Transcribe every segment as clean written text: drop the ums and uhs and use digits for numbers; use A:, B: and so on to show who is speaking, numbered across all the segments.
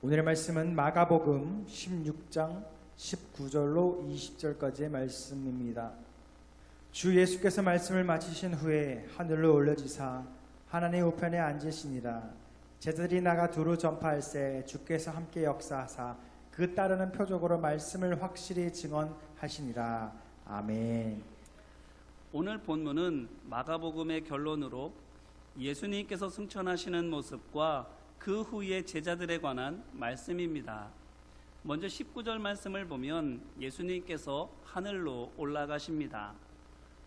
A: 오늘의 말씀은 마가복음 16장 19절로 20절까지의 말씀입니다. 주 예수께서 말씀을 마치신 후에 하늘로 올려지사 하나님 우편에 앉으시니라. 제자들이 나가 두루 전파할새 주께서 함께 역사하사 그 따르는 표적으로 말씀을 확실히 증언하시니라. 아멘.
B: 오늘 본문은 마가복음의 결론으로 예수님께서 승천하시는 모습과 그 후에 제자들에 관한 말씀입니다. 먼저 19절 말씀을 보면 예수님께서 하늘로 올라가십니다.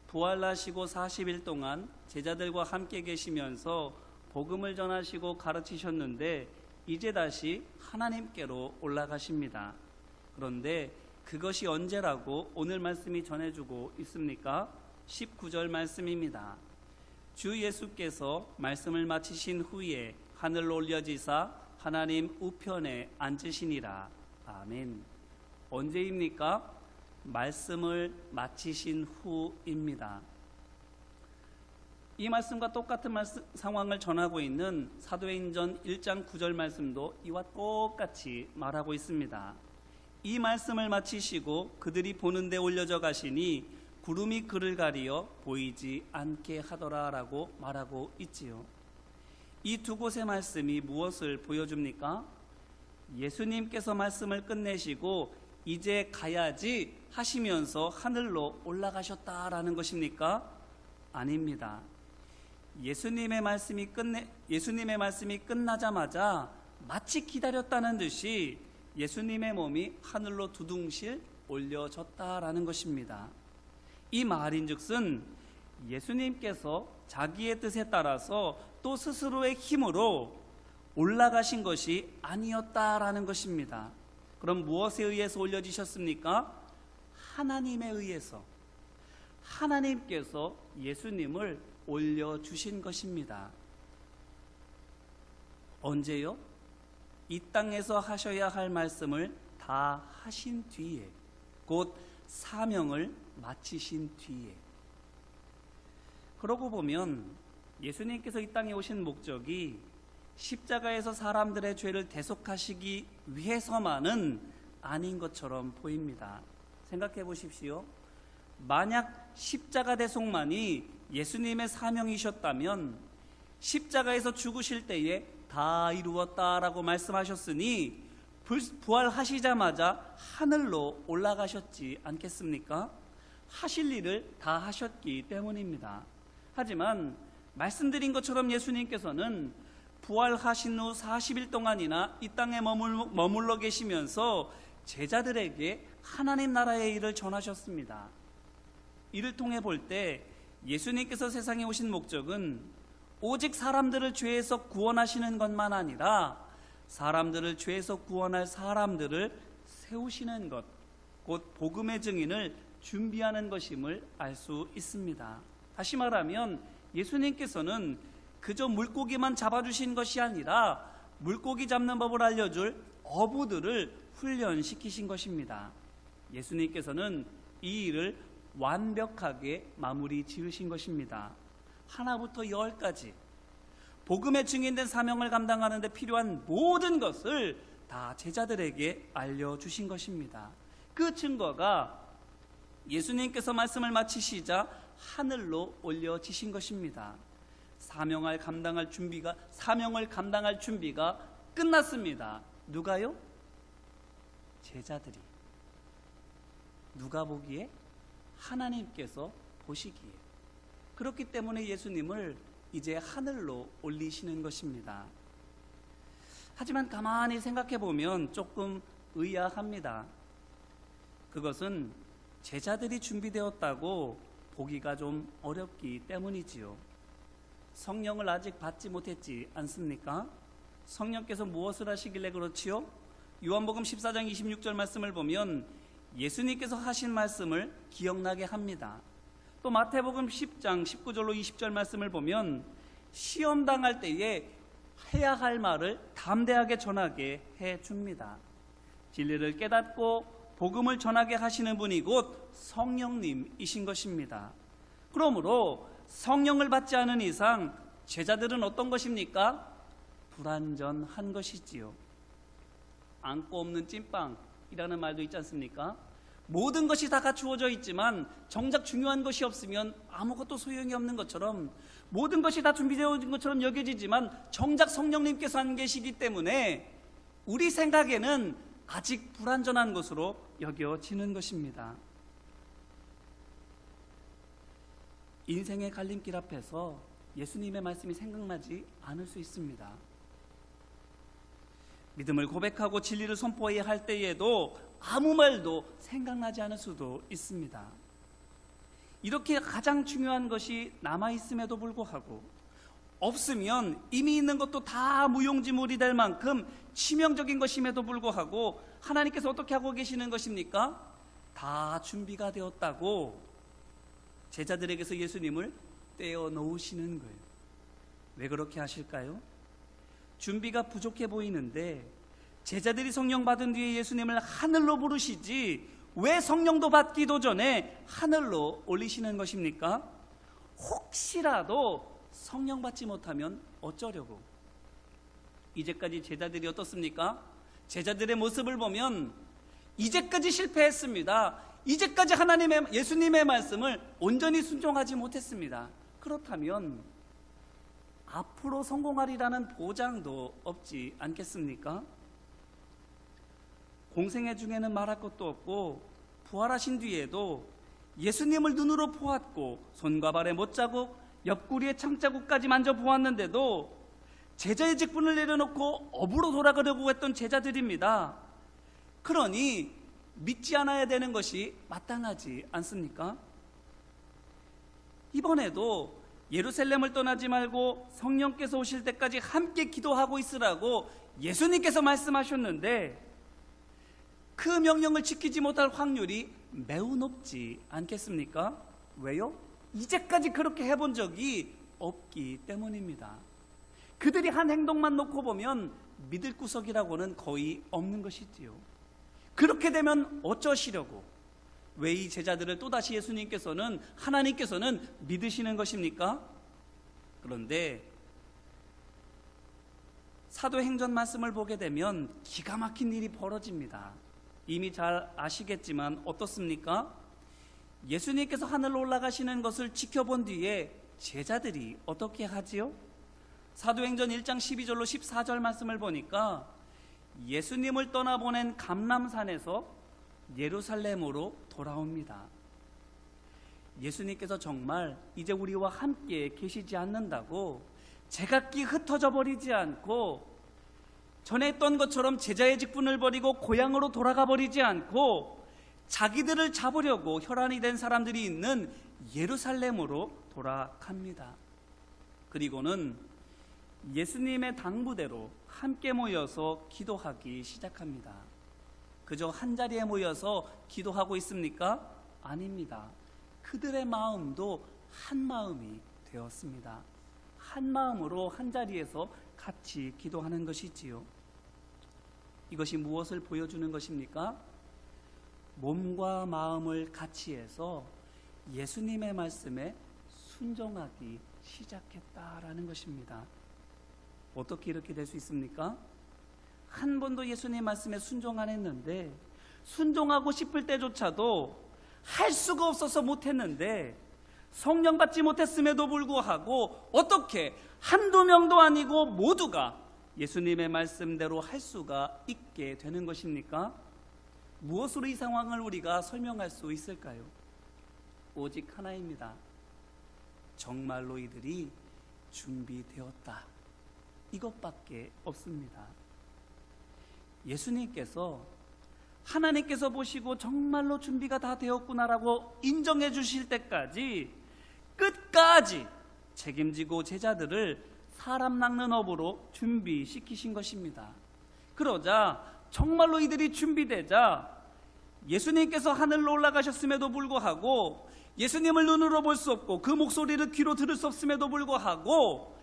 B: 부활하시고 40일 동안 제자들과 함께 계시면서 복음을 전하시고 가르치셨는데 이제 다시 하나님께로 올라가십니다. 그런데 그것이 언제라고 오늘 말씀이 전해주고 있습니까? 19절 말씀입니다. 주 예수께서 말씀을 마치신 후에 하늘로 올려지사 하나님 우편에 앉으시니라. 아멘. 언제입니까? 말씀을 마치신 후입니다. 이 말씀과 똑같은 상황을 전하고 있는 사도행전 1장 9절 말씀도 이와 똑같이 말하고 있습니다. 이 말씀을 마치시고 그들이 보는 데 올려져 가시니 구름이 그를 가리어 보이지 않게 하더라라고 말하고 있지요. 이 두 곳의 말씀이 무엇을 보여줍니까? 예수님께서 말씀을 끝내시고 이제 가야지 하시면서 하늘로 올라가셨다라는 것입니까? 아닙니다. 예수님의 말씀이 끝나자마자 마치 기다렸다는 듯이 예수님의 몸이 하늘로 두둥실 올려졌다라는 것입니다. 이 말인즉슨 예수님께서 자기의 뜻에 따라서 또 스스로의 힘으로 올라가신 것이 아니었다라는 것입니다. 그럼 무엇에 의해서 올려지셨습니까? 하나님에 의해서, 하나님께서 예수님을 올려주신 것입니다. 언제요? 이 땅에서 하셔야 할 말씀을 다 하신 뒤에, 곧 사명을 마치신 뒤에. 그러고 보면 예수님께서 이 땅에 오신 목적이 십자가에서 사람들의 죄를 대속하시기 위해서만은 아닌 것처럼 보입니다. 생각해 보십시오. 만약 십자가 대속만이 예수님의 사명이셨다면 십자가에서 죽으실 때에 다 이루었다라고 말씀하셨으니 부활하시자마자 하늘로 올라가셨지 않겠습니까? 하실 일을 다 하셨기 때문입니다. 하지만 말씀드린 것처럼 예수님께서는 부활하신 후 40일 동안이나 이 땅에 머물러 계시면서 제자들에게 하나님 나라의 일을 전하셨습니다. 이를 통해 볼 때 예수님께서 세상에 오신 목적은 오직 사람들을 죄에서 구원하시는 것만 아니라 사람들을 죄에서 구원할 사람들을 세우시는 것, 곧 복음의 증인을 준비하는 것임을 알 수 있습니다. 다시 말하면 예수님께서는 그저 물고기만 잡아주신 것이 아니라 물고기 잡는 법을 알려줄 어부들을 훈련시키신 것입니다. 예수님께서는 이 일을 완벽하게 마무리 지으신 것입니다. 하나부터 열까지 복음의 증인된 사명을 감당하는 데 필요한 모든 것을 다 제자들에게 알려주신 것입니다. 그 증거가 예수님께서 말씀을 마치시자 하늘로 올려지신 것입니다. 사명을 감당할 준비가 끝났습니다. 누가요? 제자들이. 누가 보기에? 하나님께서 보시기에. 그렇기 때문에 예수님을 이제 하늘로 올리시는 것입니다. 하지만 가만히 생각해 보면 조금 의아합니다. 그것은 제자들이 준비되었다고 보기가 좀 어렵기 때문이지요. 성령을 아직 받지 못했지 않습니까? 성령께서 무엇을 하시길래 그렇지요? 요한복음 14장 26절 말씀을 보면 예수님께서 하신 말씀을 기억나게 합니다. 또 마태복음 10장 19절로 20절 말씀을 보면 시험당할 때에 해야 할 말을 담대하게 전하게 해줍니다. 진리를 깨닫고 복음을 전하게 하시는 분이 곧 성령님이신 것입니다. 그러므로 성령을 받지 않은 이상 제자들은 어떤 것입니까? 불완전한 것이지요. 안고 없는 찐빵이라는 말도 있지 않습니까? 모든 것이 다 갖추어져 있지만 정작 중요한 것이 없으면 아무것도 소용이 없는 것처럼, 모든 것이 다 준비되어 있는 것처럼 여겨지지만 정작 성령님께서 안 계시기 때문에 우리 생각에는 아직 불완전한 것으로 여겨지는 것입니다. 인생의 갈림길 앞에서 예수님의 말씀이 생각나지 않을 수 있습니다. 믿음을 고백하고 진리를 선포해야 할 때에도 아무 말도 생각나지 않을 수도 있습니다. 이렇게 가장 중요한 것이 남아있음에도 불구하고, 없으면 이미 있는 것도 다 무용지물이 될 만큼 치명적인 것임에도 불구하고 하나님께서 어떻게 하고 계시는 것입니까? 다 준비가 되었다고 제자들에게서 예수님을 떼어 놓으시는 거예요. 왜 그렇게 하실까요? 준비가 부족해 보이는데 제자들이 성령 받은 뒤에 예수님을 하늘로 부르시지 왜 성령도 받기도 전에 하늘로 올리시는 것입니까? 혹시라도 성령 받지 못하면 어쩌려고? 이제까지 제자들이 어떻습니까? 제자들의 모습을 보면 이제까지 실패했습니다. 이제까지 예수님의 말씀을 온전히 순종하지 못했습니다. 그렇다면 앞으로 성공하리라는 보장도 없지 않겠습니까? 공생애 중에는 말할 것도 없고 부활하신 뒤에도 예수님을 눈으로 보았고 손과 발에 못자국, 옆구리에 창자국까지 만져보았는데도 제자의 직분을 내려놓고 업으로 돌아가려고 했던 제자들입니다. 그러니 믿지 않아야 되는 것이 마땅하지 않습니까? 이번에도 예루살렘을 떠나지 말고 성령께서 오실 때까지 함께 기도하고 있으라고 예수님께서 말씀하셨는데 그 명령을 지키지 못할 확률이 매우 높지 않겠습니까? 왜요? 이제까지 그렇게 해본 적이 없기 때문입니다. 그들이 한 행동만 놓고 보면 믿을 구석이라고는 거의 없는 것이지요. 그렇게 되면 어쩌시려고? 왜 이 제자들을 또다시 하나님께서는 믿으시는 것입니까? 그런데 사도행전 말씀을 보게 되면 기가 막힌 일이 벌어집니다. 이미 잘 아시겠지만 어떻습니까? 예수님께서 하늘로 올라가시는 것을 지켜본 뒤에 제자들이 어떻게 하지요? 사도행전 1장 12절로 14절 말씀을 보니까 예수님을 떠나보낸 감람산에서 예루살렘으로 돌아옵니다. 예수님께서 정말 이제 우리와 함께 계시지 않는다고 제각기 흩어져 버리지 않고 전에 했던 것처럼 제자의 직분을 버리고 고향으로 돌아가 버리지 않고 자기들을 잡으려고 혈안이 된 사람들이 있는 예루살렘으로 돌아갑니다. 그리고는 예수님의 당부대로 함께 모여서 기도하기 시작합니다. 그저 한 자리에 모여서 기도하고 있습니까? 아닙니다. 그들의 마음도 한 마음이 되었습니다. 한 마음으로 한 자리에서 같이 기도하는 것이지요. 이것이 무엇을 보여주는 것입니까? 몸과 마음을 같이 해서 예수님의 말씀에 순종하기 시작했다라는 것입니다. 어떻게 이렇게 될 수 있습니까? 한 번도 예수님 말씀에 순종 안 했는데, 순종하고 싶을 때조차도 할 수가 없어서 못했는데, 성령 받지 못했음에도 불구하고 어떻게 한두 명도 아니고 모두가 예수님의 말씀대로 할 수가 있게 되는 것입니까? 무엇으로 이 상황을 우리가 설명할 수 있을까요? 오직 하나입니다. 정말로 이들이 준비되었다. 이것밖에 없습니다. 예수님께서 하나님께서 보시고 정말로 준비가 다 되었구나라고 인정해 주실 때까지 끝까지 책임지고 제자들을 사람 낚는 업으로 준비시키신 것입니다. 그러자 정말로 이들이 준비되자 예수님께서 하늘로 올라가셨음에도 불구하고 예수님을 눈으로 볼 수 없고 그 목소리를 귀로 들을 수 없음에도 불구하고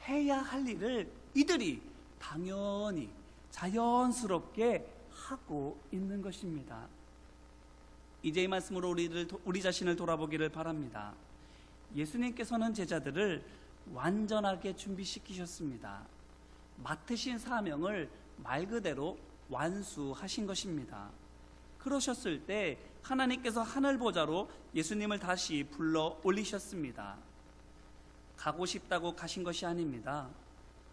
B: 해야 할 일을 이들이 당연히 자연스럽게 하고 있는 것입니다. 이제 이 말씀으로 우리 자신을 돌아보기를 바랍니다. 예수님께서는 제자들을 완전하게 준비시키셨습니다. 맡으신 사명을 말 그대로 완수하신 것입니다. 그러셨을 때 하나님께서 하늘 보좌로 예수님을 다시 불러 올리셨습니다. 가고 싶다고 가신 것이 아닙니다.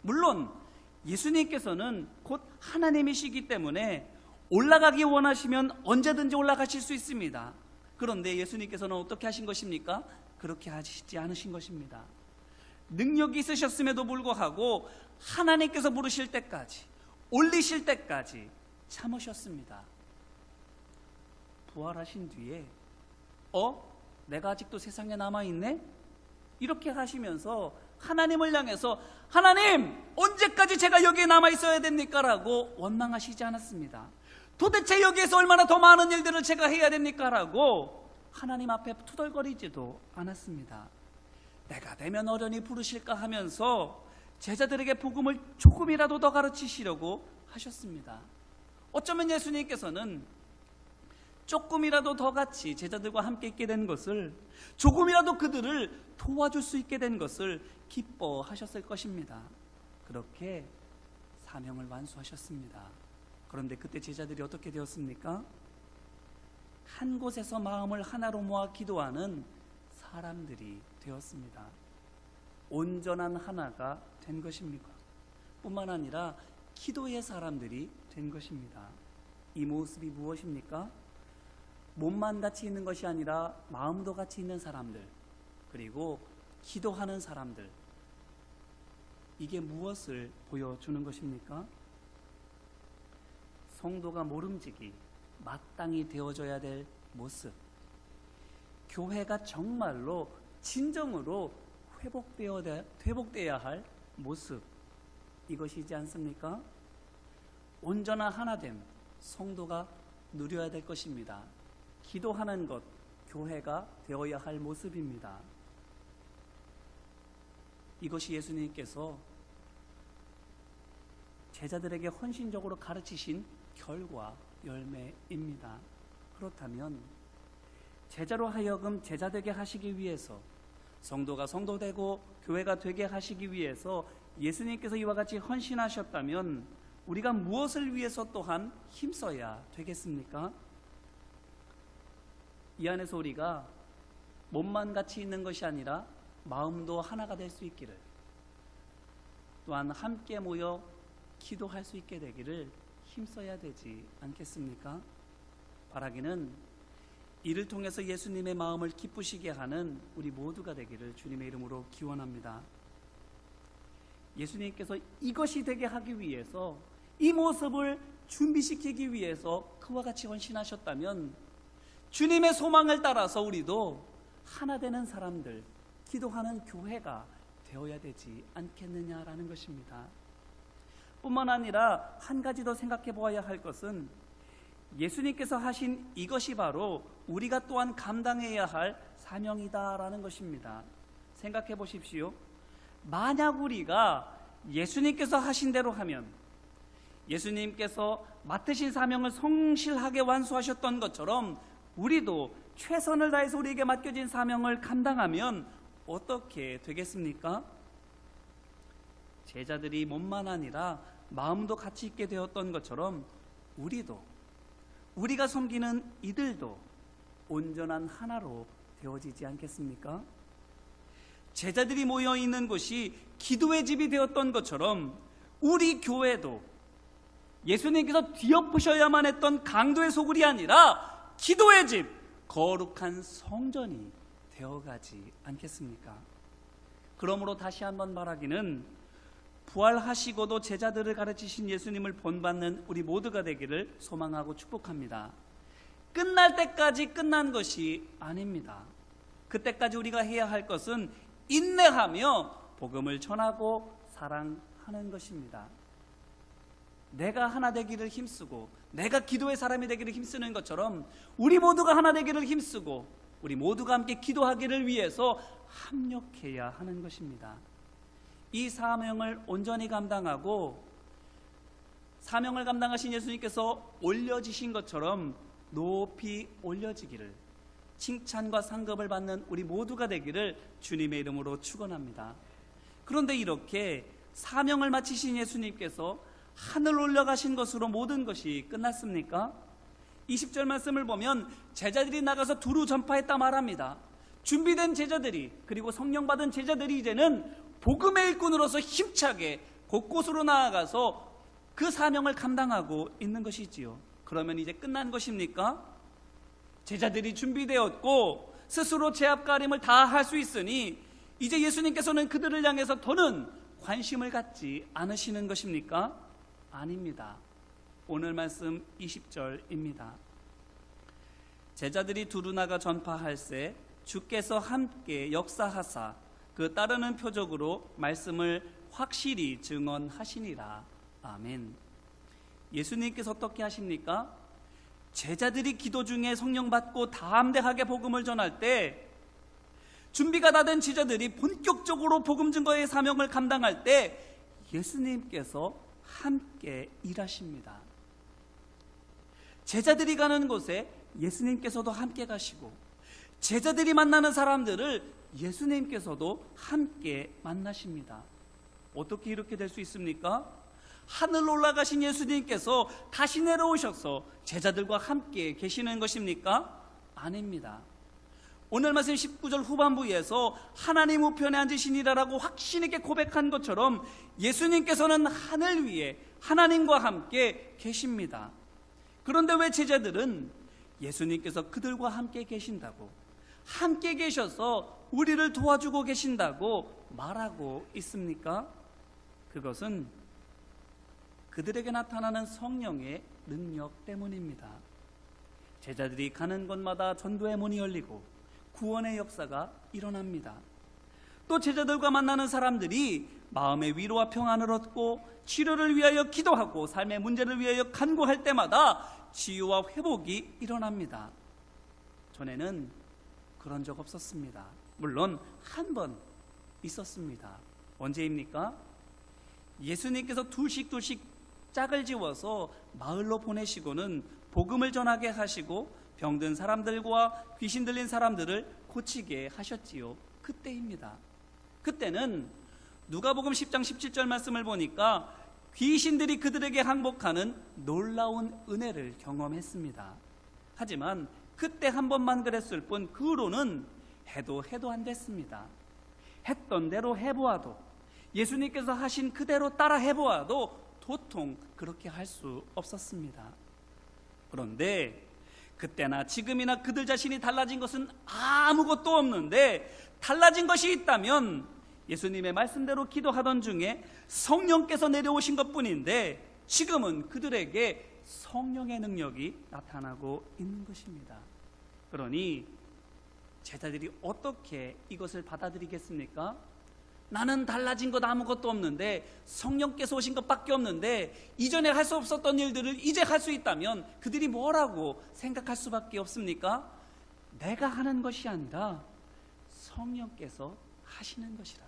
B: 물론 예수님께서는 곧 하나님이시기 때문에 올라가기 원하시면 언제든지 올라가실 수 있습니다. 그런데 예수님께서는 어떻게 하신 것입니까? 그렇게 하시지 않으신 것입니다. 능력이 있으셨음에도 불구하고 하나님께서 부르실 때까지, 올리실 때까지 참으셨습니다. 부활하신 뒤에 내가 아직도 세상에 남아있네? 이렇게 하시면서 하나님을 향해서 하나님, 언제까지 제가 여기에 남아있어야 됩니까? 라고 원망하시지 않았습니다. 도대체 여기에서 얼마나 더 많은 일들을 제가 해야 됩니까? 라고 하나님 앞에 투덜거리지도 않았습니다. 내가 되면 어련히 부르실까 하면서 제자들에게 복음을 조금이라도 더 가르치시려고 하셨습니다. 어쩌면 예수님께서는 조금이라도 더 같이 제자들과 함께 있게 된 것을, 조금이라도 그들을 도와줄 수 있게 된 것을 기뻐하셨을 것입니다. 그렇게 사명을 완수하셨습니다. 그런데 그때 제자들이 어떻게 되었습니까? 한 곳에서 마음을 하나로 모아 기도하는 사람들이 되었습니다. 온전한 하나가 된 것입니까? 뿐만 아니라 기도의 사람들이 된 것입니다. 이 모습이 무엇입니까? 몸만 같이 있는 것이 아니라 마음도 같이 있는 사람들, 그리고 기도하는 사람들, 이게 무엇을 보여주는 것입니까? 성도가 모름지기 마땅히 되어져야 될 모습, 교회가 정말로 진정으로 회복되어야 할 모습, 이것이지 않습니까? 온전한 하나됨, 성도가 누려야 될 것입니다. 기도하는 것, 교회가 되어야 할 모습입니다. 이것이 예수님께서 제자들에게 헌신적으로 가르치신 결과, 열매입니다. 그렇다면 제자로 하여금 제자되게 하시기 위해서, 성도가 성도되고 교회가 되게 하시기 위해서 예수님께서 이와 같이 헌신하셨다면 우리가 무엇을 위해서 또한 힘써야 되겠습니까? 이 안에서 우리가 몸만 같이 있는 것이 아니라 마음도 하나가 될 수 있기를, 또한 함께 모여 기도할 수 있게 되기를 힘써야 되지 않겠습니까? 바라기는 이를 통해서 예수님의 마음을 기쁘시게 하는 우리 모두가 되기를 주님의 이름으로 기원합니다. 예수님께서 이것이 되게 하기 위해서, 이 모습을 준비시키기 위해서 그와 같이 헌신하셨다면 주님의 소망을 따라서 우리도 하나 되는 사람들, 기도하는 교회가 되어야 되지 않겠느냐라는 것입니다. 뿐만 아니라 한 가지 더 생각해 보아야 할 것은 예수님께서 하신 이것이 바로 우리가 또한 감당해야 할 사명이다라는 것입니다. 생각해 보십시오. 만약 우리가 예수님께서 하신 대로 하면, 예수님께서 맡으신 사명을 성실하게 완수하셨던 것처럼 우리도 최선을 다해서 우리에게 맡겨진 사명을 감당하면 어떻게 되겠습니까? 제자들이 몸만 아니라 마음도 같이 있게 되었던 것처럼 우리가 섬기는 이들도 온전한 하나로 되어지지 않겠습니까? 제자들이 모여 있는 곳이 기도의 집이 되었던 것처럼 우리 교회도 예수님께서 뒤엎으셔야만 했던 강도의 소굴이 아니라 기도의 집, 거룩한 성전이 되어가지 않겠습니까? 그러므로 다시 한번 말하기는 부활하시고도 제자들을 가르치신 예수님을 본받는 우리 모두가 되기를 소망하고 축복합니다. 끝날 때까지 끝난 것이 아닙니다. 그때까지 우리가 해야 할 것은 인내하며 복음을 전하고 사랑하는 것입니다. 내가 하나 되기를 힘쓰고 내가 기도의 사람이 되기를 힘쓰는 것처럼 우리 모두가 하나 되기를 힘쓰고 우리 모두가 함께 기도하기를 위해서 합력해야 하는 것입니다. 이 사명을 온전히 감당하고 사명을 감당하신 예수님께서 올려지신 것처럼 높이 올려지기를, 칭찬과 상급을 받는 우리 모두가 되기를 주님의 이름으로 축원합니다. 그런데 이렇게 사명을 마치신 예수님께서 하늘 올라가신 것으로 모든 것이 끝났습니까? 20절 말씀을 보면 제자들이 나가서 두루 전파했다 말합니다. 준비된 제자들이, 그리고 성령 받은 제자들이 이제는 복음의 일꾼으로서 힘차게 곳곳으로 나아가서 그 사명을 감당하고 있는 것이지요. 그러면 이제 끝난 것입니까? 제자들이 준비되었고 스스로 제압가림을 다 할 수 있으니 이제 예수님께서는 그들을 향해서 더는 관심을 갖지 않으시는 것입니까? 아닙니다. 오늘 말씀 20절입니다. 제자들이 두루 나가 전파할세 주께서 함께 역사하사 그 따르는 표적으로 말씀을 확실히 증언하시니라. 아멘. 예수님께서 어떻게 하십니까? 제자들이 기도 중에 성령 받고 담대하게 복음을 전할 때, 준비가 다 된 제자들이 본격적으로 복음 증거의 사명을 감당할 때 예수님께서 함께 일하십니다. 제자들이 가는 곳에 예수님께서도 함께 가시고, 제자들이 만나는 사람들을 예수님께서도 함께 만나십니다. 어떻게 이렇게 될 수 있습니까? 하늘 올라가신 예수님께서 다시 내려오셔서 제자들과 함께 계시는 것입니까? 아닙니다. 오늘 말씀 19절 후반부에서 하나님 우편에 앉으시니라라고 확신 있게 고백한 것처럼 예수님께서는 하늘 위에 하나님과 함께 계십니다. 그런데 왜 제자들은 예수님께서 그들과 함께 계신다고, 함께 계셔서 우리를 도와주고 계신다고 말하고 있습니까? 그것은 그들에게 나타나는 성령의 능력 때문입니다. 제자들이 가는 곳마다 전도의 문이 열리고 구원의 역사가 일어납니다. 또 제자들과 만나는 사람들이 마음의 위로와 평안을 얻고 치료를 위하여 기도하고 삶의 문제를 위하여 간구할 때마다 치유와 회복이 일어납니다. 전에는 그런 적 없었습니다. 물론 한 번 있었습니다. 언제입니까? 예수님께서 둘씩 짝을 지워서 마을로 보내시고는 복음을 전하게 하시고 병든 사람들과 귀신 들린 사람들을 고치게 하셨지요. 그때입니다. 그때는 누가복음 10장 17절 말씀을 보니까 귀신들이 그들에게 항복하는 놀라운 은혜를 경험했습니다. 하지만 그때 한 번만 그랬을 뿐 그 후로는 해도 안 됐습니다. 했던 대로 해보아도, 예수님께서 하신 그대로 따라 해보아도 도통 그렇게 할 수 없었습니다. 그런데 그때나 지금이나 그들 자신이 달라진 것은 아무것도 없는데, 달라진 것이 있다면 예수님의 말씀대로 기도하던 중에 성령께서 내려오신 것뿐인데, 지금은 그들에게 성령의 능력이 나타나고 있는 것입니다. 그러니 제자들이 어떻게 이것을 받아들이겠습니까? 나는 달라진 것 아무것도 없는데, 성령께서 오신 것밖에 없는데, 이전에 할 수 없었던 일들을 이제 할 수 있다면 그들이 뭐라고 생각할 수밖에 없습니까? 내가 하는 것이 아니라 성령께서 하시는 것이라.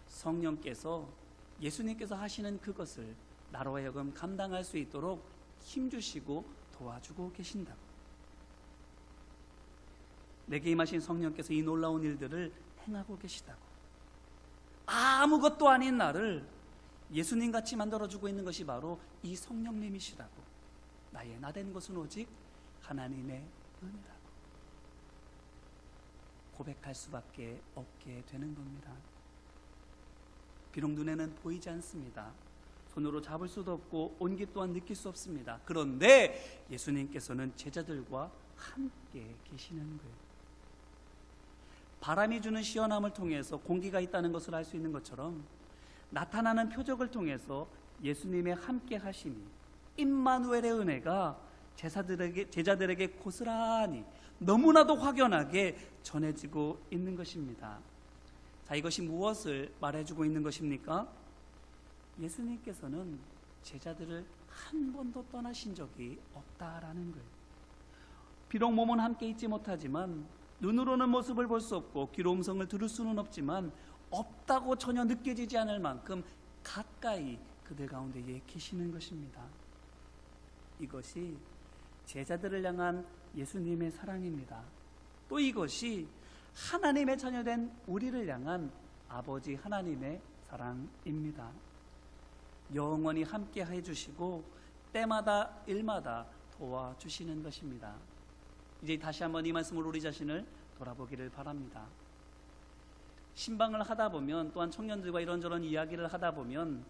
B: 성령께서, 예수님께서 하시는 그것을 나로 하여금 감당할 수 있도록 힘주시고 도와주고 계신다고. 내게 임하신 성령께서 이 놀라운 일들을 행하고 계시다고. 아무것도 아닌 나를 예수님같이 만들어주고 있는 것이 바로 이 성령님이시라고. 나의 나된 것은 오직 하나님의 은혜라고 고백할 수밖에 없게 되는 겁니다. 비록 눈에는 보이지 않습니다. 손으로 잡을 수도 없고 온기 또한 느낄 수 없습니다. 그런데 예수님께서는 제자들과 함께 계시는 거예요. 바람이 주는 시원함을 통해서 공기가 있다는 것을 알 수 있는 것처럼, 나타나는 표적을 통해서 예수님의 함께 하심이, 임마누엘의 은혜가 제자들에게 고스란히 너무나도 확연하게 전해지고 있는 것입니다. 자, 이것이 무엇을 말해주고 있는 것입니까? 예수님께서는 제자들을 한 번도 떠나신 적이 없다라는 거예요. 비록 몸은 함께 있지 못하지만, 눈으로는 모습을 볼 수 없고 귀로 음성을 들을 수는 없지만, 없다고 전혀 느껴지지 않을 만큼 가까이 그들 가운데 계시는 것입니다. 이것이 제자들을 향한 예수님의 사랑입니다. 또 이것이 하나님의 자녀된 우리를 향한 아버지 하나님의 사랑입니다. 영원히 함께 해주시고 때마다 일마다 도와주시는 것입니다. 이제 다시 한번 이 말씀으로 우리 자신을 돌아보기를 바랍니다. 신방을 하다 보면, 또한 청년들과 이런저런 이야기를 하다 보면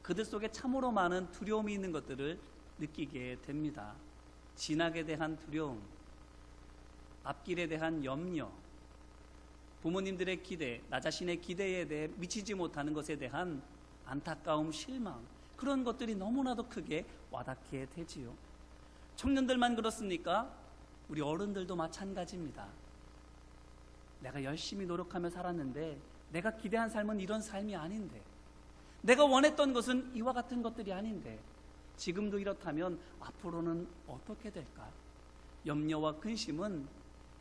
B: 그들 속에 참으로 많은 두려움이 있는 것들을 느끼게 됩니다. 진학에 대한 두려움, 앞길에 대한 염려, 부모님들의 기대, 나 자신의 기대에 대해 미치지 못하는 것에 대한 안타까움, 실망, 그런 것들이 너무나도 크게 와닿게 되지요. 청년들만 그렇습니까? 우리 어른들도 마찬가지입니다. 내가 열심히 노력하며 살았는데 내가 기대한 삶은 이런 삶이 아닌데, 내가 원했던 것은 이와 같은 것들이 아닌데, 지금도 이렇다면 앞으로는 어떻게 될까? 염려와 근심은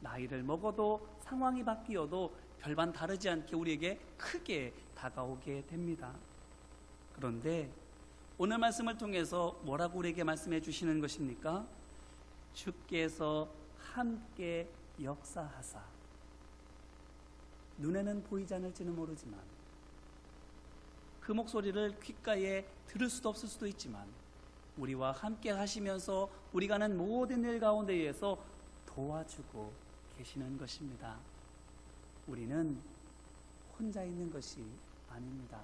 B: 나이를 먹어도 상황이 바뀌어도 별반 다르지 않게 우리에게 크게 다가오게 됩니다. 그런데 오늘 말씀을 통해서 뭐라고 우리에게 말씀해 주시는 것입니까? 주께서 함께 역사하사. 눈에는 보이지 않을지는 모르지만, 그 목소리를 귓가에 들을 수도 없을 수도 있지만, 우리와 함께 하시면서 우리가 하는 모든 일 가운데에서 도와주고 계시는 것입니다. 우리는 혼자 있는 것이 아닙니다.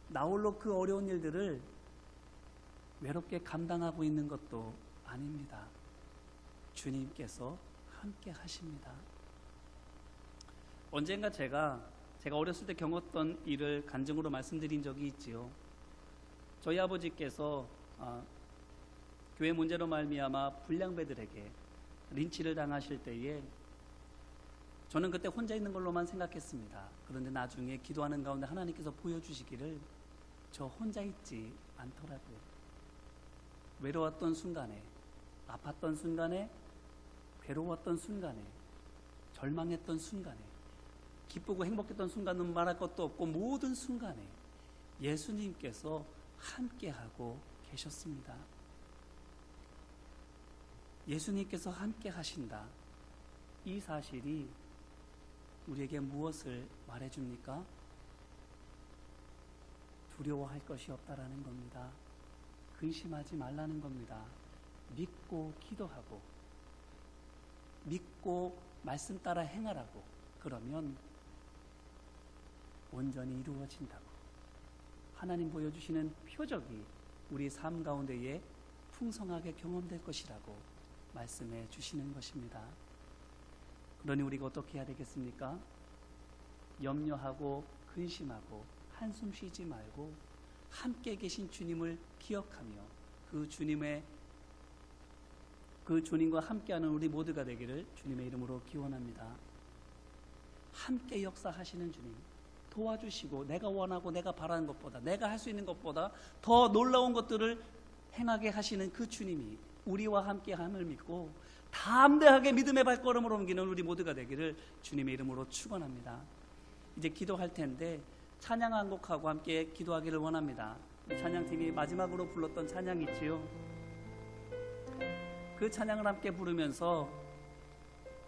B: 나홀로 그 어려운 일들을 외롭게 감당하고 있는 것도 아닙니다. 주님께서 함께 하십니다. 언젠가 제가 어렸을 때 겪었던 일을 간증으로 말씀드린 적이 있지요. 저희 아버지께서 교회 문제로 말미암아 불량배들에게 린치를 당하실 때에 저는 그때 혼자 있는 걸로만 생각했습니다. 그런데 나중에 기도하는 가운데 하나님께서 보여주시기를 저 혼자 있지 않더라고요. 외로웠던 순간에, 아팠던 순간에, 괴로웠던 순간에, 절망했던 순간에, 기쁘고 행복했던 순간은 말할 것도 없고 모든 순간에 예수님께서 함께하고 계셨습니다. 예수님께서 함께 하신다. 이 사실이 우리에게 무엇을 말해줍니까? 두려워할 것이 없다라는 겁니다. 근심하지 말라는 겁니다. 믿고 기도하고, 믿고 말씀 따라 행하라고. 그러면 온전히 이루어진다고. 하나님 보여주시는 표적이 우리 삶 가운데에 풍성하게 경험될 것이라고 말씀해 주시는 것입니다. 그러니 우리가 어떻게 해야 되겠습니까? 염려하고 근심하고 한숨 쉬지 말고 함께 계신 주님을 기억하며 그 주님과 함께하는 우리 모두가 되기를 주님의 이름으로 기원합니다. 함께 역사하시는 주님, 도와주시고 내가 원하고 내가 바라는 것보다, 내가 할 수 있는 것보다 더 놀라운 것들을 행하게 하시는 그 주님이 우리와 함께함을 믿고 담대하게 믿음의 발걸음을 옮기는 우리 모두가 되기를 주님의 이름으로 축원합니다. 이제 기도할 텐데 찬양 한 곡하고 함께 기도하기를 원합니다. 찬양팀이 마지막으로 불렀던 찬양이 있지요. 그 찬양을 함께 부르면서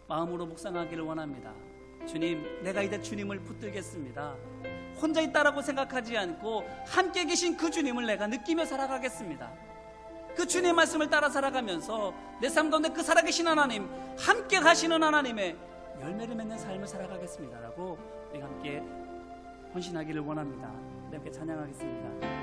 B: 마음으로 묵상하기를 원합니다. 주님, 내가 이제 주님을 붙들겠습니다. 혼자 있다라고 생각하지 않고 함께 계신 그 주님을 내가 느끼며 살아가겠습니다. 그 주님의 말씀을 따라 살아가면서 내 삶 가운데 그 살아계신 하나님, 함께 가시는 하나님의 열매를 맺는 삶을 살아가겠습니다 라고 우리 함께 헌신하기를 원합니다. 함께 찬양하겠습니다.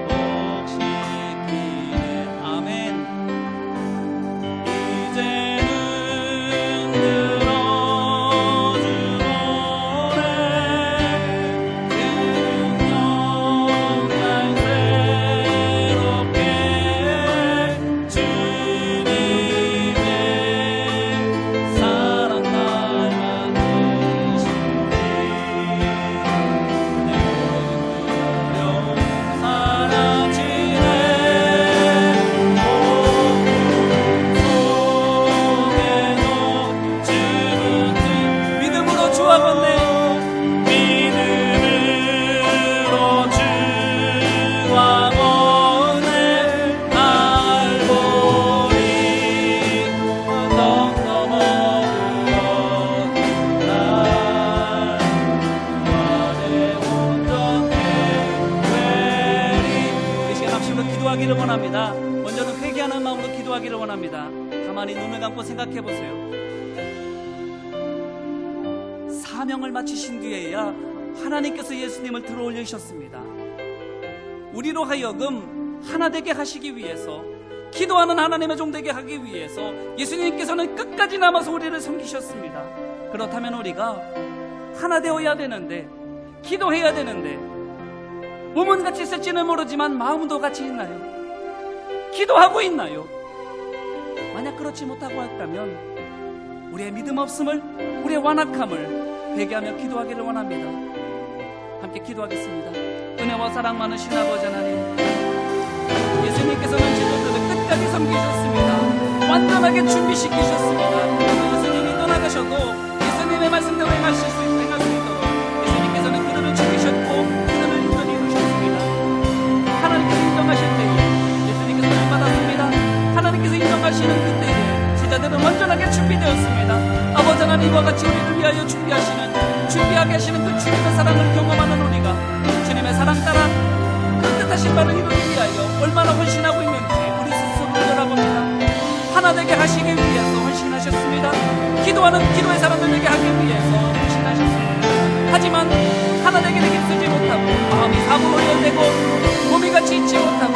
C: 오
B: 기도하기를 원합니다. 먼저는 회개하는 마음으로 기도하기를 원합니다. 가만히 눈을 감고 생각해 보세요. 사명을 마치신 뒤에야 하나님께서 예수님을 들어올리셨습니다. 우리로 하여금 하나 되게 하시기 위해서, 기도하는 하나님의 종 되게 하기 위해서 예수님께서는 끝까지 남아서 우리를 섬기셨습니다. 그렇다면 우리가 하나 되어야 되는데, 기도해야 되는데, 몸은 같이 있을지는 모르지만 마음도 같이 있나요? 기도하고 있나요? 만약 그렇지 못하고 했다면 우리의 믿음 없음을, 우리의 완악함을 회개하며 기도하기를 원합니다. 함께 기도하겠습니다. 은혜와 사랑 많으신 아버지 하나님, 예수님께서는 제자들을 끝까지 섬기셨습니다. 완전하게 준비시키셨습니다. 예수님이 떠나가셔도 예수님의 말씀대로 행할 수 있도록 예수님께서는 그들을 지키셨고 그들을 인도해 이루셨습니다. 하나님께서 인정하실 때에 예수님께서 을 받았습니다. 하나님께서 인정하시는 그때에 제자들은 완전하게 준비되었습니다. 아버지 하나님과 같이 우리를 위하여 준비하게 하시는 그 주님의 사랑을 경험하는 우리가 주님의 사랑 따라 그 뜻하신 바를 이루기 위하여 얼마나 헌신하고 있는지 우리 스스로를 돌아봅니다. 하나 되게 하시기 위해서 헌신하셨습니다. 기도하는 기도의 사람들 되게 하기 위해서 헌신하셨습니다. 하지만 하나 되게 힘쓰지 못하고 마음이 사고로 연되고 몸이 같이 있지 못하고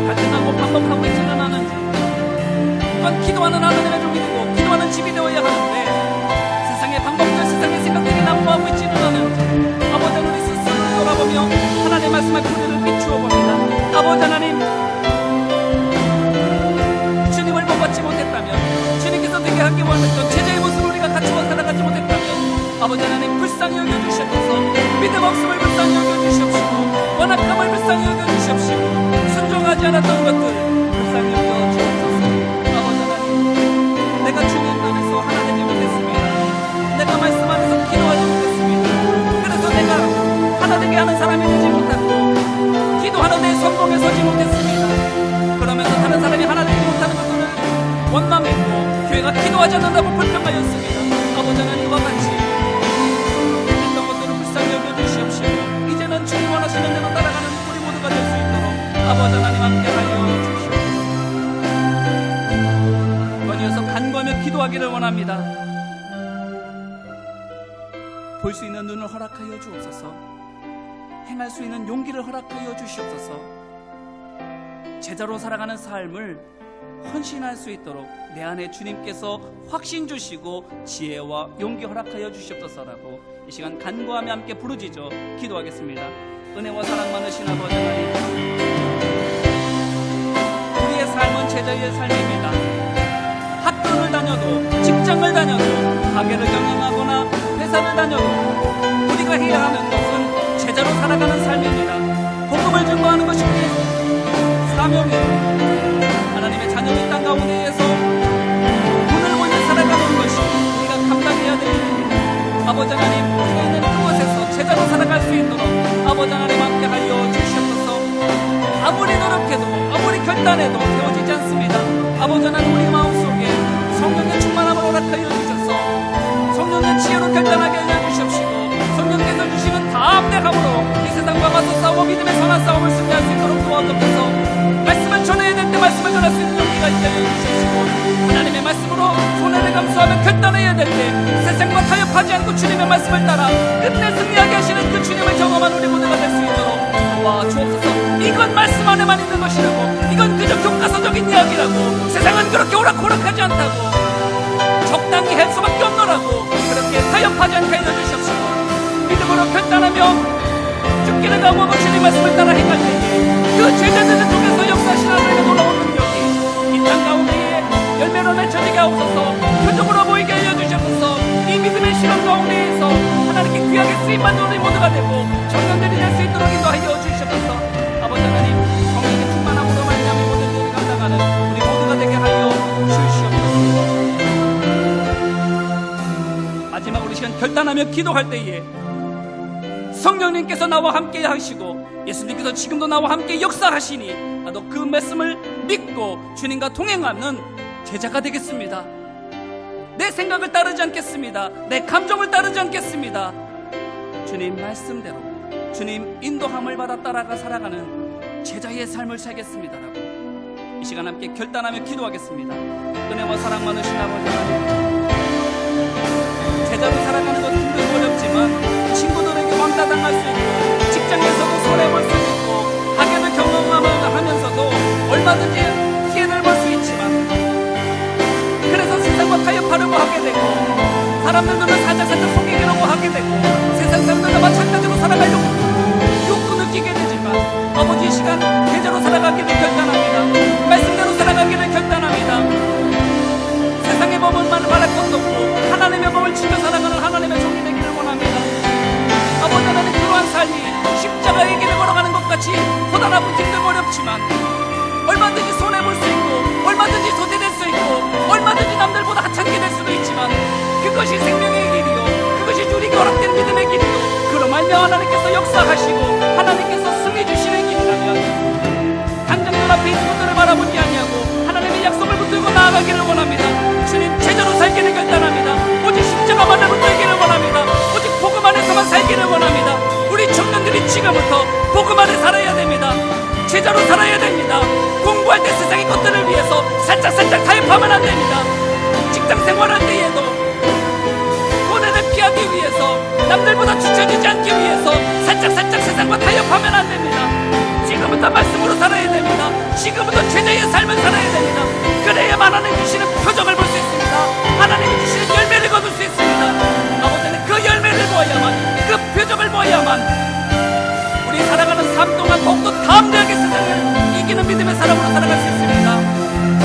B: 갈등하고 반복하고 있지는 않은지, 또한 기도하는 하나님의 종이 되고 기도하는 집이 되어야 하는데 세상의 방법들, 세상의 생각들이 난무하고 있지는 않은지 아버지 우리 스스로를 돌아보며 하나님의 말씀을 그대로 비추어 봅니다. 아버지 하나님, 주님을 본받지 못했다면, 주님께서 되게 하기 원했던 제자의 모습을 우리가 갖추어 살아가지 못했다면 아버지 하나님 불쌍히 여겨주시옵소서. 믿음 없음을 불쌍히 여겨주시옵시고 완악함을 불쌍히 여겨주시옵시고 순종하지 않았던 것들 불쌍히 여겨주옵소서. 아버지 하나님, 내가 주님 안에서 하나 되지 못했습니다. 내가 말씀 안에서 기도하지 못했습니다. 그래서 내가 하나 되게 하는 사람이 되지 못하고 기도하는 데 성공에 서지 못했습니다. 그러면서 다른 사람이 하나 되지 못하는 것들을 원망했고 교회가 기도하지 않는다고 불평하였습니다. 아버지 하나님과 같이 했던 것들을 불쌍히 여겨주시옵시고 이제는 주님 원하시는 대로 따라가는 우리 모두가 될 수 있도록 아버지 하나님 함께하여 주시옵소서. 거기에서 간구하며 기도하기를 원합니다. 볼 수 있는 눈을 허락하여 주옵소서. 행할 수 있는 용기를 허락하여 주시옵소서. 제자로 살아가는 삶을 헌신할 수 있도록 내 안에 주님께서 확신 주시고 지혜와 용기 허락하여 주시옵소서라고 이 시간 간구하며 함께 부르짖어 기도하겠습니다. 은혜와 사랑 많으신 아버지 하나님, 우리의 삶은 제자의 삶입니다. 학교를 다녀도 직장을 다녀도 가게를 경영하거나 회사를 다녀도 우리가 해야 하는 것은 제자로 살아가는 삶입니다. 복음을 증거하는 것이 우리의 사명이에요. 하나님의 자녀의 땅 가운데에서 문을 보며 살아가는 것이 우리가 감당해야 될 일입니다. 아버지 하나님, 우리가 있는 그곳에서 제자로 살아갈 수 있도록 아버지 하나님 함께 하여 주시옵소서. 아무리 노력해도 아무리 결단해도 되어지지 않습니다. 아버지 하나님, 우리 마음속에 성령의 충만함을 허락하여 주셔서 성령의 지혜로 결단하게 하여 주시옵시고 성령께서 주시는 담대함으로 이 세상과 가서 싸워 믿음의 선한 싸움을 승리할 수 있도록 도와주옵소서. 말씀을 전해야 될 때 말씀을 전할 수 있는 용기가 있게 하여 주시옵시고 하나님의 말씀으로 손해를 감수하며 결단해야 될 때 세상과 타협하지 않고 주님의 말씀을 따라 끝내 승리하게 하시는 그 주님을 경험한 우리 모두가 될 수 있도록 도와주옵소서. 이건 말씀 안에만 있는 것이라고, 이건 그저 교과서적인 이야기라고, 세상은 그렇게 오락호락하지 않다고, 적당히 할 수밖에 없노라고 그렇게 타협하지 않게 하여 주시옵시고 믿음으로 결단하며 죽기를 각오하고 주님 말씀을 따라 행할 때에 그 제자들을 통해서 역사하신 하나님의 놀라운 능력이 이 땅 가운데에 열매로 맺혀지게 하옵소서. 표적으로 보이게 하여 주시옵소서. 이 믿음의 실험 가운데에서 하나님께 귀하게 쓰임받는 우리 모두가 되고 청년들이 될 수 있도록 인도하여 주시옵소서. 아버지 하나님, 성령의 충만함으로 말미암아 모든 일을 감당하는 우리 모두가 되게 하여 주시옵소서. 마지막 우리 시간 결단하며 기도할 때에 성령님께서 나와 함께 하시고 예수님께서 지금도 나와 함께 역사하시니 나도 그 말씀을 믿고 주님과 동행하는 제자가 되겠습니다. 내 생각을 따르지 않겠습니다. 내 감정을 따르지 않겠습니다. 주님 말씀대로 주님 인도함을 받아 따라가 살아가는 제자의 삶을 살겠습니다라고 이 시간 함께 결단하며 기도하겠습니다. 은혜와 사랑 많으신 아버지 하나님, 제자로 살아가는 건 힘들고 어렵지만 친구들에게 왕따당할 수 있고 직장에서도 손해볼 수 있고 학교를 경험하면서도 얼마든지 피해를 볼 수 있지만 그래서 세상과 타협하려고 하게 되고 사람들도 살짝살짝 속이려고 하게 되고 세상 사람들과 마찬가지로 살아가려고 욕도 느끼게 되지만 아버지 이 시간 제자로 살아가기를 결단합니다. 말씀대로 살아가기를 결단합니다. 세상의 법은 말할 것도 없고 하나님의 법을 지켜 살아가는 하나님의 종이 되기를 원합니다. 아버지 하나님, 그러한 삶이 십자가의 길을 걸어가는 것 같이 고단하고 힘들고 어렵지만 얼마든지 손해볼 수 있고 얼마든지 소외될 수 있고 얼마든지 남들보다 하찮게 될 수도 있지만 그것이 생명의 길이요 그것이 유리가 허락된 믿음의 길이요 그로 말미암아 하나님께서 역사하시고 하나님께서 승리 주시는 길이라면 당장 눈앞에 있는 것들을 바라보지 아니하고 하나님의 약속을 붙들고 나아가기를 원합니다. 주님, 제자로 살기를 결단합니다. 오직 십자가만을 붙들기를 원합니다. 오직 복음 안에서만 살기를 원합니다. 우리 청년들이 지금부터 복음 안에 살아야 됩니다. 제자로 살아야 됩니다. 공부할 때 세상의 것들을 위해서 살짝 타협하면 안 됩니다. 직장 생활할 때에도 고뇌를 피하기 위해서 남들보다 뒤처지지 않기 위해서 살짝 세상과 타협하면 안 됩니다. 지금부터 말씀으로 살아야 됩니다. 지금부터 제자의 삶을 살아야 됩니다. 그래야만 하나님 주시는 표정을 볼 수 있습니다. 하나님이 주시는 열매를 거둘 수 있습니다. 아버지는 그 열매를 보아야만, 그 표정을 보아야만 우리 살아가는 삶 동안 더욱더 담대하게 세상을 이기는 믿음의 사람으로 살아갈 수 있습니다.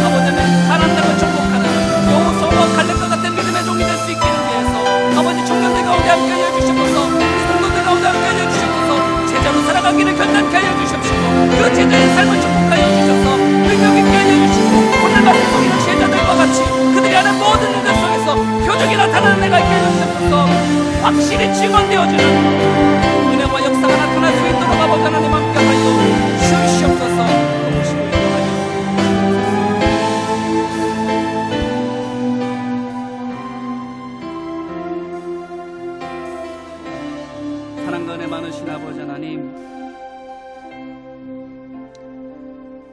B: 아버지는 가난한 걸 축복하는 여호수아와 갈렙과 같은 믿음의 종이 될 수 있기를 위해서 아버지 청년들 가운데 함께하여 주시옵소서, 성도들 가운데 함께하여 주시옵소서, 제자로 살아가기를 결단케 하여 주시옵시고 그 제자의 삶을 축복하여 주셔서 능력 있게 하여 주시고 오늘 말씀 속에 제자들과 같이 그들이 하는 모든 일들 속에서 표적이 나타나는 내가 있게 하여 주시옵소서. 확실히 증언되어주는 은혜와 역사가 나타날 수 있도록 아버지 하나님 함께하여 주시옵소서. 도우시고 인도하여 사랑과 은혜 많으신 아버지 하나님,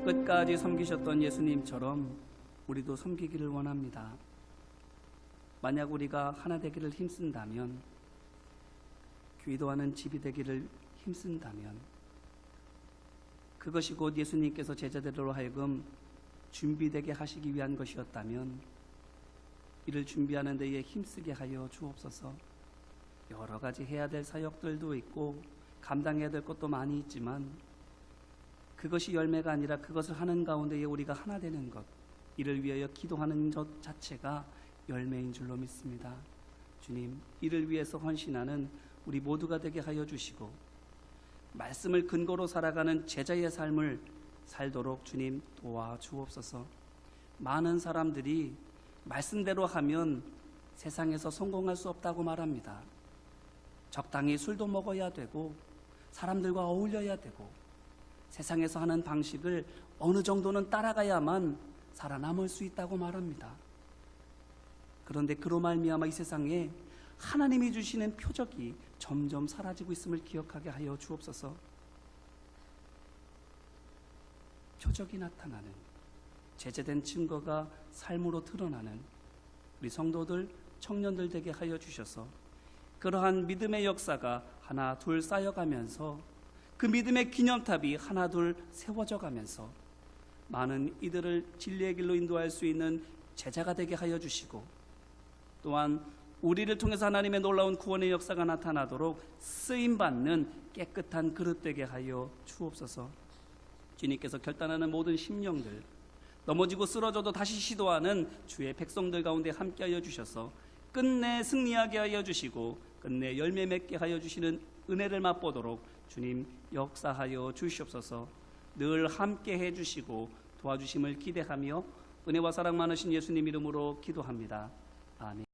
B: 끝까지 섬기셨던 예수님처럼 우리도 섬기기를 원합니다. 만약 우리가 하나 되기를 힘쓴다면, 기도하는 집이 되기를 힘쓴다면, 그것이 곧 예수님께서 제자들로 하여금 준비되게 하시기 위한 것이었다면 이를 준비하는 데에 힘쓰게 하여 주옵소서. 여러 가지 해야 될 사역들도 있고 감당해야 될 것도 많이 있지만 그것이 열매가 아니라 그것을 하는 가운데에 우리가 하나 되는 것, 이를 위하여 기도하는 것 자체가 열매인 줄로 믿습니다. 주님, 이를 위해서 헌신하는 우리 모두가 되게 하여 주시고 말씀을 근거로 살아가는 제자의 삶을 살도록 주님 도와주옵소서. 많은 사람들이 말씀대로 하면 세상에서 성공할 수 없다고 말합니다. 적당히 술도 먹어야 되고 사람들과 어울려야 되고 세상에서 하는 방식을 어느 정도는 따라가야만 살아남을 수 있다고 말합니다. 그런데 그로 말미암아 이 세상에 하나님이 주시는 표적이 점점 사라지고 있음을 기억하게 하여 주옵소서. 표적이 나타나는, 제재된 증거가 삶으로 드러나는 우리 성도들, 청년들 되게 하여 주셔서 그러한 믿음의 역사가 하나 둘 쌓여가면서 그 믿음의 기념탑이 하나 둘 세워져 가면서 많은 이들을 진리의 길로 인도할 수 있는 제자가 되게 하여 주시고 또한 우리를 통해서 하나님의 놀라운 구원의 역사가 나타나도록 쓰임받는 깨끗한 그릇 되게 하여 주옵소서. 주님께서 결단하는 모든 심령들, 넘어지고 쓰러져도 다시 시도하는 주의 백성들 가운데 함께하여 주셔서 끝내 승리하게 하여 주시고 끝내 열매 맺게 하여 주시는 은혜를 맛보도록 주님 역사하여 주시옵소서. 늘 함께해 주시고 도와주심을 기대하며 은혜와 사랑 많으신 예수님 이름으로 기도합니다. 아멘.